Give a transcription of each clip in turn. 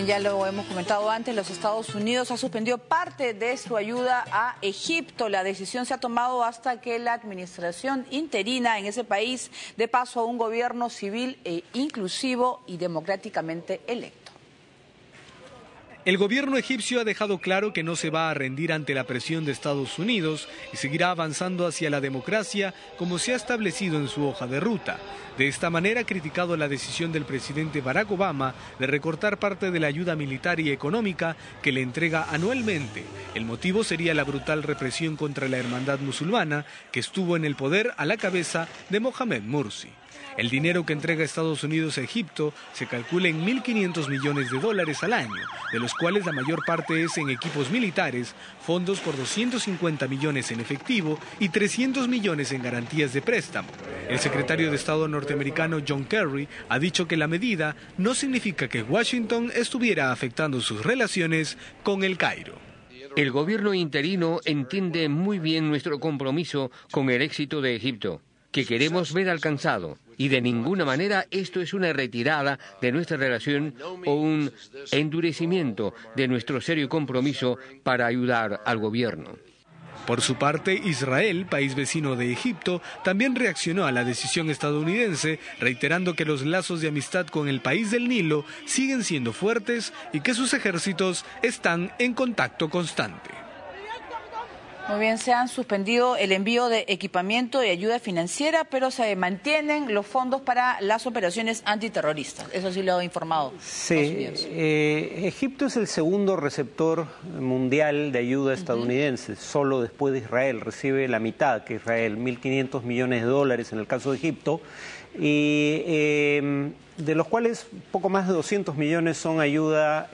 Bien, ya lo hemos comentado antes, los Estados Unidos ha suspendido parte de su ayuda a Egipto. La decisión se ha tomado hasta que la administración interina en ese país dé paso a un gobierno civil e inclusivo y democráticamente electo. El gobierno egipcio ha dejado claro que no se va a rendir ante la presión de Estados Unidos y seguirá avanzando hacia la democracia como se ha establecido en su hoja de ruta. De esta manera ha criticado la decisión del presidente Barack Obama de recortar parte de la ayuda militar y económica que le entrega anualmente. El motivo sería la brutal represión contra la hermandad musulmana que estuvo en el poder a la cabeza de Mohamed Morsi. El dinero que entrega Estados Unidos a Egipto se calcula en 1.500 millones de dólares al año, de los cuales la mayor parte es en equipos militares, fondos por 250 millones en efectivo y 300 millones en garantías de préstamo. El secretario de Estado norteamericano John Kerry ha dicho que la medida no significa que Washington estuviera afectando sus relaciones con El Cairo. El gobierno interino entiende muy bien nuestro compromiso con el éxito de Egipto, que queremos ver alcanzado, y de ninguna manera esto es una retirada de nuestra relación o un endurecimiento de nuestro serio compromiso para ayudar al gobierno. Por su parte, Israel, país vecino de Egipto, también reaccionó a la decisión estadounidense, reiterando que los lazos de amistad con el país del Nilo siguen siendo fuertes y que sus ejércitos están en contacto constante. Muy bien, se han suspendido el envío de equipamiento y ayuda financiera, pero se mantienen los fondos para las operaciones antiterroristas. Eso sí lo ha informado. Sí, Egipto es el segundo receptor mundial de ayuda estadounidense, solo después de Israel. Recibe la mitad que Israel, 1.500 millones de dólares en el caso de Egipto, y de los cuales poco más de 200 millones son ayuda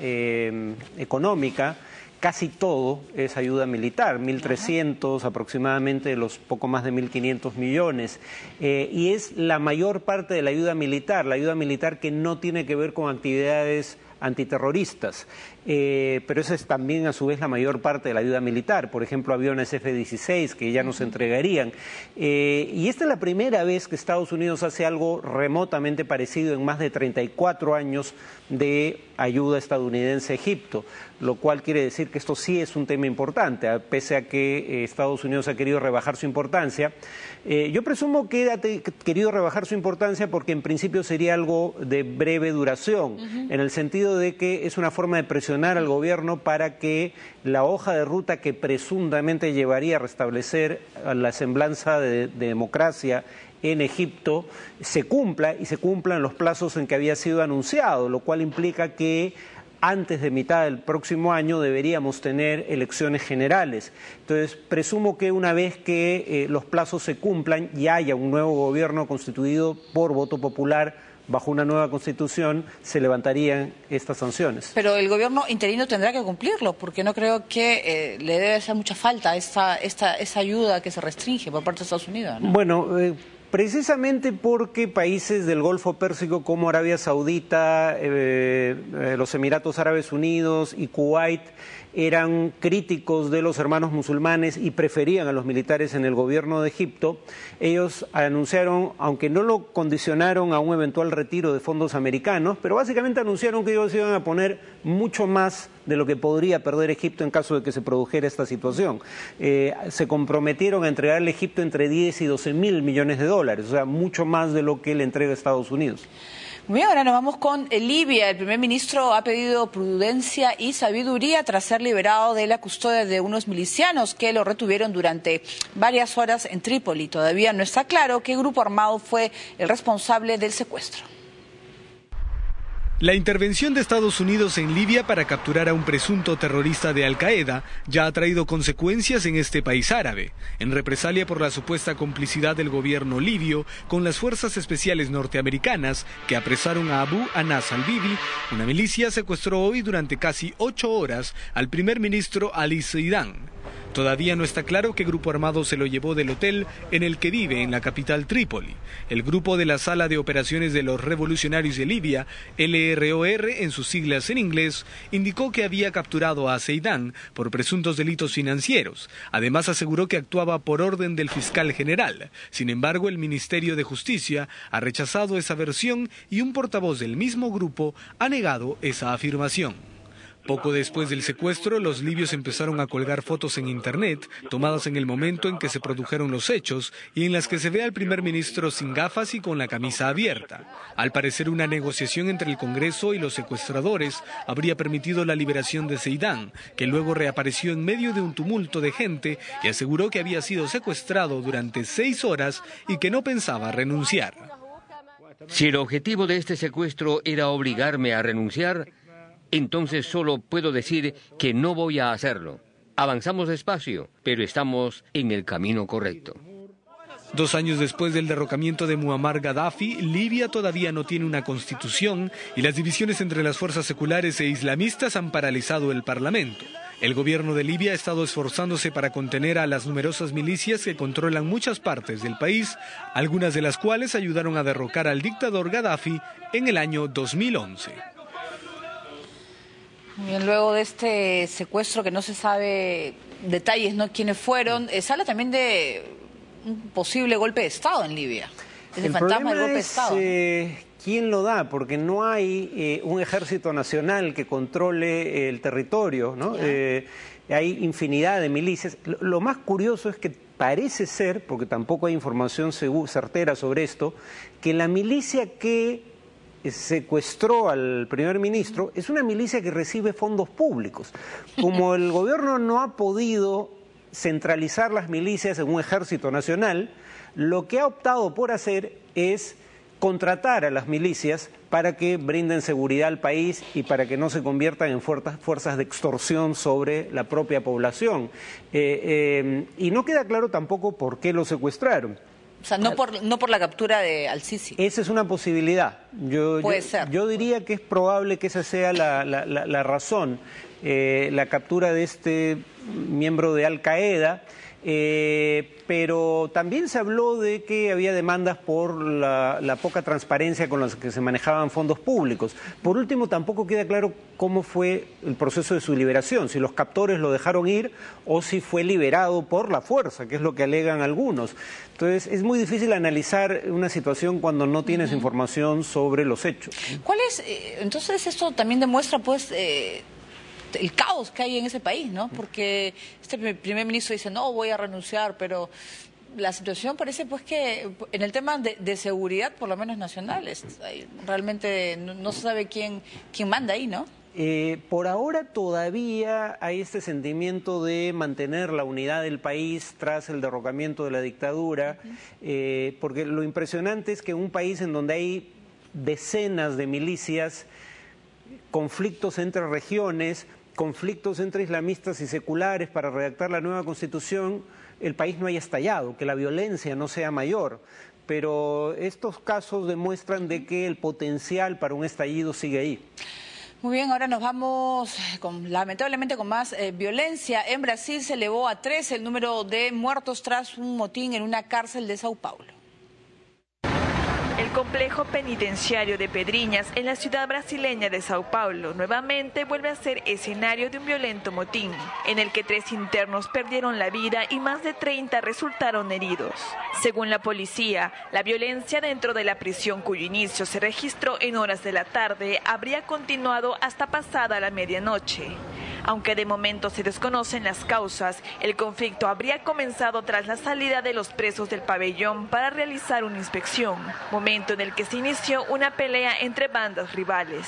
económica. Casi todo es ayuda militar, 1.300 aproximadamente de los poco más de 1.500 millones. Y es la mayor parte de la ayuda militar que no tiene que ver con actividades antiterroristas. Pero esa es también a su vez la mayor parte de la ayuda militar, por ejemplo aviones F-16 que ya nos entregarían. Y esta es la primera vez que Estados Unidos hace algo remotamente parecido en más de 34 años de ayuda estadounidense a Egipto, lo cual quiere decir que esto sí es un tema importante, pese a que Estados Unidos ha querido rebajar su importancia. Yo presumo que ha querido rebajar su importancia porque en principio sería algo de breve duración, en el sentido de que es una forma de presionar al gobierno para que la hoja de ruta que presuntamente llevaría a restablecer la semblanza de democracia en Egipto se cumpla y se cumplan los plazos en que había sido anunciado, lo cual implica que antes de mitad del próximo año deberíamos tener elecciones generales. Entonces, presumo que una vez que los plazos se cumplan y haya un nuevo gobierno constituido por voto popular bajo una nueva constitución, se levantarían estas sanciones. Pero el gobierno interino tendrá que cumplirlo, porque no creo que le debe hacer mucha falta esa ayuda que se restringe por parte de Estados Unidos, ¿no? Bueno, precisamente porque países del Golfo Pérsico como Arabia Saudita, los Emiratos Árabes Unidos y Kuwait eran críticos de los hermanos musulmanes y preferían a los militares en el gobierno de Egipto, ellos anunciaron, aunque no lo condicionaron a un eventual retiro de fondos americanos, pero básicamente anunciaron que ellos iban a poner mucho más de lo que podría perder Egipto en caso de que se produjera esta situación. Se comprometieron a entregarle a Egipto entre 10 y 12 mil millones de dólares, o sea, mucho más de lo que le entrega a Estados Unidos. Muy bien, ahora nos vamos con Libia. El primer ministro ha pedido prudencia y sabiduría tras ser liberado de la custodia de unos milicianos que lo retuvieron durante varias horas en Trípoli. Todavía no está claro qué grupo armado fue el responsable del secuestro. La intervención de Estados Unidos en Libia para capturar a un presunto terrorista de Al-Qaeda ya ha traído consecuencias en este país árabe, en represalia por la supuesta complicidad del gobierno libio con las fuerzas especiales norteamericanas que apresaron a Abu Anas al-Bibi. Una milicia secuestró hoy durante casi 8 horas al primer ministro Ali Zidane. Todavía no está claro qué grupo armado se lo llevó del hotel en el que vive en la capital Trípoli. El grupo de la Sala de Operaciones de los Revolucionarios de Libia, LROR en sus siglas en inglés, indicó que había capturado a Zeidán por presuntos delitos financieros. Además aseguró que actuaba por orden del fiscal general. Sin embargo, el Ministerio de Justicia ha rechazado esa versión y un portavoz del mismo grupo ha negado esa afirmación. Poco después del secuestro, los libios empezaron a colgar fotos en Internet, tomadas en el momento en que se produjeron los hechos y en las que se ve al primer ministro sin gafas y con la camisa abierta. Al parecer, una negociación entre el Congreso y los secuestradores habría permitido la liberación de Zeidán, que luego reapareció en medio de un tumulto de gente y aseguró que había sido secuestrado durante 6 horas y que no pensaba renunciar. Si el objetivo de este secuestro era obligarme a renunciar, entonces solo puedo decir que no voy a hacerlo. Avanzamos despacio, pero estamos en el camino correcto. 2 años después del derrocamiento de Muammar Gaddafi, Libia todavía no tiene una constitución y las divisiones entre las fuerzas seculares e islamistas han paralizado el parlamento. El gobierno de Libia ha estado esforzándose para contener a las numerosas milicias que controlan muchas partes del país, algunas de las cuales ayudaron a derrocar al dictador Gaddafi en el año 2011. Bien, luego de este secuestro que no se sabe detalles, ¿no?, quiénes fueron, se habla también de un posible golpe de Estado en Libia. El fantasma del golpe de Estado. ¿Quién lo da? Porque no hay un ejército nacional que controle el territorio, ¿no? Hay infinidad de milicias. Lo más curioso es que parece ser, porque tampoco hay información certera sobre esto, que la milicia que secuestró al primer ministro es una milicia que recibe fondos públicos. Como el gobierno no ha podido centralizar las milicias en un ejército nacional, lo que ha optado por hacer es contratar a las milicias para que brinden seguridad al país y para que no se conviertan en fuerzas de extorsión sobre la propia población. Y no queda claro tampoco por qué lo secuestraron. O sea, no por la captura de Al-Sisi. Esa es una posibilidad. Puede ser. Yo diría que es probable que esa sea la razón. La captura de este miembro de Al-Qaeda, pero también se habló de que había demandas por la poca transparencia con la que se manejaban fondos públicos. Por último, tampoco queda claro cómo fue el proceso de su liberación, si los captores lo dejaron ir o si fue liberado por la fuerza, que es lo que alegan algunos. Entonces, es muy difícil analizar una situación cuando no tienes información sobre los hechos. ¿Cuál es? Entonces, esto también demuestra, pues, el caos que hay en ese país, ¿no? Porque este primer ministro dice, no, voy a renunciar, pero la situación parece, pues, que en el tema de seguridad, por lo menos nacionales, realmente no se sabe quién manda ahí, ¿no? Por ahora todavía hay este sentimiento de mantener la unidad del país tras el derrocamiento de la dictadura, porque lo impresionante es que en un país en donde hay decenas de milicias, conflictos entre regiones, conflictos entre islamistas y seculares para redactar la nueva constitución, el país no haya estallado, que la violencia no sea mayor. Pero estos casos demuestran de que el potencial para un estallido sigue ahí. Muy bien, ahora nos vamos lamentablemente con más violencia. En Brasil se elevó a 3 el número de muertos tras un motín en una cárcel de Sao Paulo. El complejo penitenciario de Pedrinhas, en la ciudad brasileña de Sao Paulo, nuevamente vuelve a ser escenario de un violento motín, en el que 3 internos perdieron la vida y más de 30 resultaron heridos. Según la policía, la violencia dentro de la prisión, cuyo inicio se registró en horas de la tarde, habría continuado hasta pasada la medianoche. Aunque de momento se desconocen las causas, el conflicto habría comenzado tras la salida de los presos del pabellón para realizar una inspección, momento en el que se inició una pelea entre bandas rivales.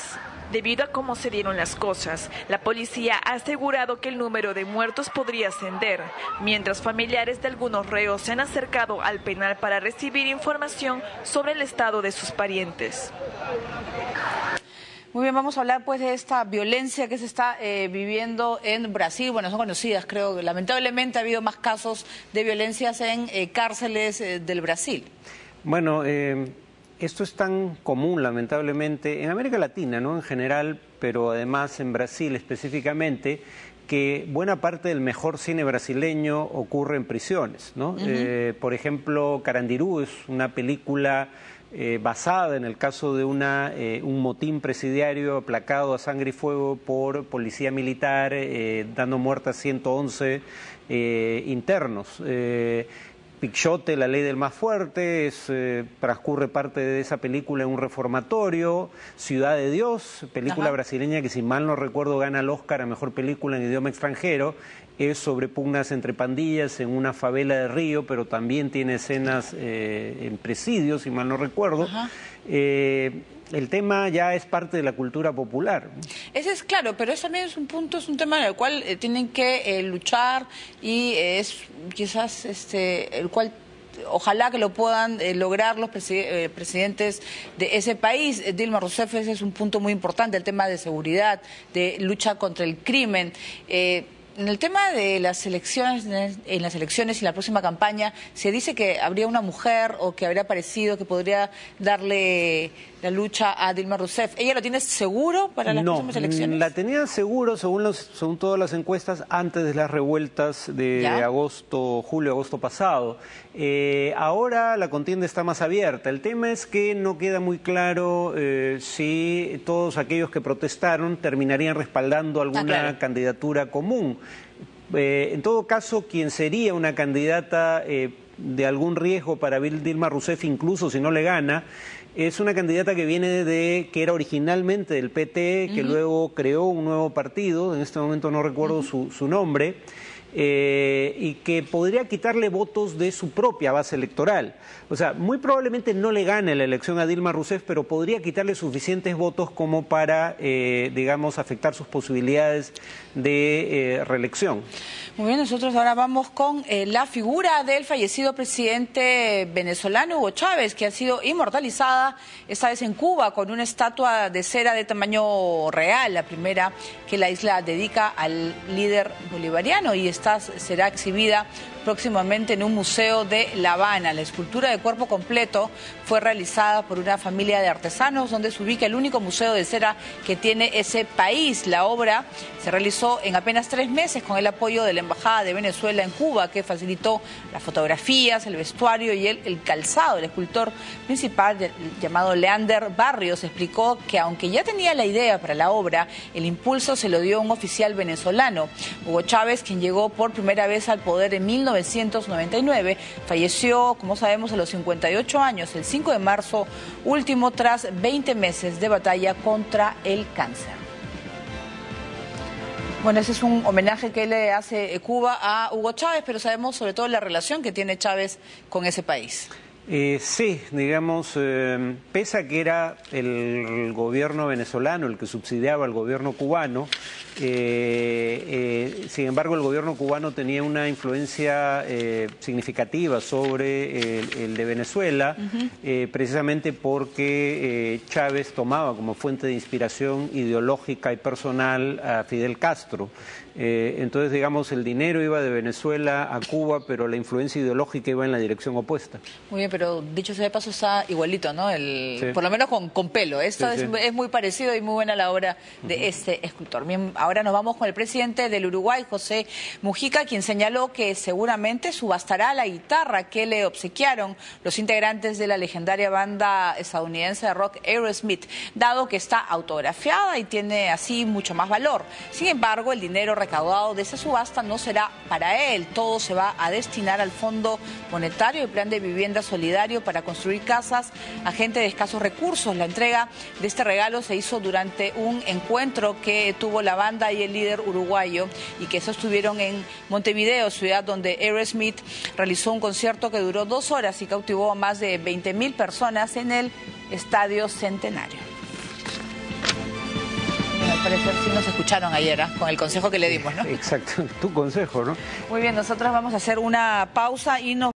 Debido a cómo se dieron las cosas, la policía ha asegurado que el número de muertos podría ascender, mientras familiares de algunos reos se han acercado al penal para recibir información sobre el estado de sus parientes. Muy bien, vamos a hablar pues de esta violencia que se está viviendo en Brasil. Bueno, son conocidas, creo que lamentablemente ha habido más casos de violencias en cárceles del Brasil. Bueno, esto es tan común, lamentablemente, en América Latina, ¿no?, en general, pero además en Brasil específicamente, que buena parte del mejor cine brasileño ocurre en prisiones, ¿no? Por ejemplo, Carandiru es una película basada en el caso de un motín presidiario aplacado a sangre y fuego por policía militar, dando muerte a 111 internos. Pichote, La ley del más fuerte, transcurre parte de esa película en un reformatorio. Ciudad de Dios, película brasileña que si mal no recuerdo gana el Oscar a Mejor Película en Idioma Extranjero, es sobre pugnas entre pandillas en una favela de Río, pero también tiene escenas en presidios, si mal no recuerdo. El tema ya es parte de la cultura popular. Ese es claro, pero eso también es un tema en el cual tienen que luchar y es quizás el cual ojalá que lo puedan lograr los presidentes de ese país. Dilma Rousseff, ese es un punto muy importante, el tema de seguridad, de lucha contra el crimen. En el tema de las elecciones, y la próxima campaña, se dice que habría una mujer o que habría aparecido que podría darle la lucha a Dilma Rousseff. ¿Ella lo tiene seguro para las próximas elecciones? La tenía seguro, según todas las encuestas, antes de las revueltas de julio-agosto pasado. Ahora la contienda está más abierta. El tema es que no queda muy claro si todos aquellos que protestaron terminarían respaldando alguna candidatura común. En todo caso, quien sería una candidata de algún riesgo para Dilma Rousseff, incluso si no le gana, es una candidata que viene que era originalmente del PT, que luego creó un nuevo partido, en este momento no recuerdo su nombre, y que podría quitarle votos de su propia base electoral. O sea, muy probablemente no le gane la elección a Dilma Rousseff, pero podría quitarle suficientes votos como para, digamos, afectar sus posibilidades de reelección. Muy bien, nosotros ahora vamos con la figura del fallecido presidente venezolano Hugo Chávez, que ha sido inmortalizada esta vez en Cuba con una estatua de cera de tamaño real, la primera que la isla dedica al líder bolivariano, y esta será exhibida próximamente en un museo de La Habana. La escultura de cuerpo completo fue realizada por una familia de artesanos, donde se ubica el único museo de cera que tiene ese país. La obra se realizó en apenas 3 meses con el apoyo de la Embajada de Venezuela en Cuba, que facilitó las fotografías, el vestuario y el calzado. El escultor principal, llamado Leander Barrios, explicó que aunque ya tenía la idea para la obra, el impulso se lo dio un oficial venezolano. Hugo Chávez, quien llegó por primera vez al poder en 1999, falleció, como sabemos, a los 58 años, el 5 de marzo último, tras 20 meses de batalla contra el cáncer. Bueno, ese es un homenaje que le hace Cuba a Hugo Chávez, pero sabemos sobre todo la relación que tiene Chávez con ese país. Sí, digamos, pese a que era el gobierno venezolano el que subsidiaba al gobierno cubano, sin embargo el gobierno cubano tenía una influencia significativa sobre el de Venezuela, precisamente porque Chávez tomaba como fuente de inspiración ideológica y personal a Fidel Castro. Entonces, digamos, el dinero iba de Venezuela a Cuba, pero la influencia ideológica iba en la dirección opuesta. Muy bien, pero dicho sea de paso, está igualito, ¿no? Por lo menos con pelo. Esto es muy parecido y muy buena la obra de este escultor. Bien, ahora nos vamos con el presidente del Uruguay, José Mujica, quien señaló que seguramente subastará la guitarra que le obsequiaron los integrantes de la legendaria banda estadounidense de rock Aerosmith, dado que está autografiada y tiene así mucho más valor. Sin embargo, el dinero recaudado de esa subasta no será para él, todo se va a destinar al Fondo Monetario y Plan de Vivienda Solidario para construir casas a gente de escasos recursos. La entrega de este regalo se hizo durante un encuentro que tuvo la banda y el líder uruguayo y que sostuvieron en Montevideo, ciudad donde Aerosmith realizó un concierto que duró 2 horas y cautivó a más de 20.000 personas en el Estadio Centenario. Al parecer sí nos escucharon ayer, con el consejo que le dimos, ¿no? Exacto, tu consejo, ¿no? Muy bien, nosotros vamos a hacer una pausa y nos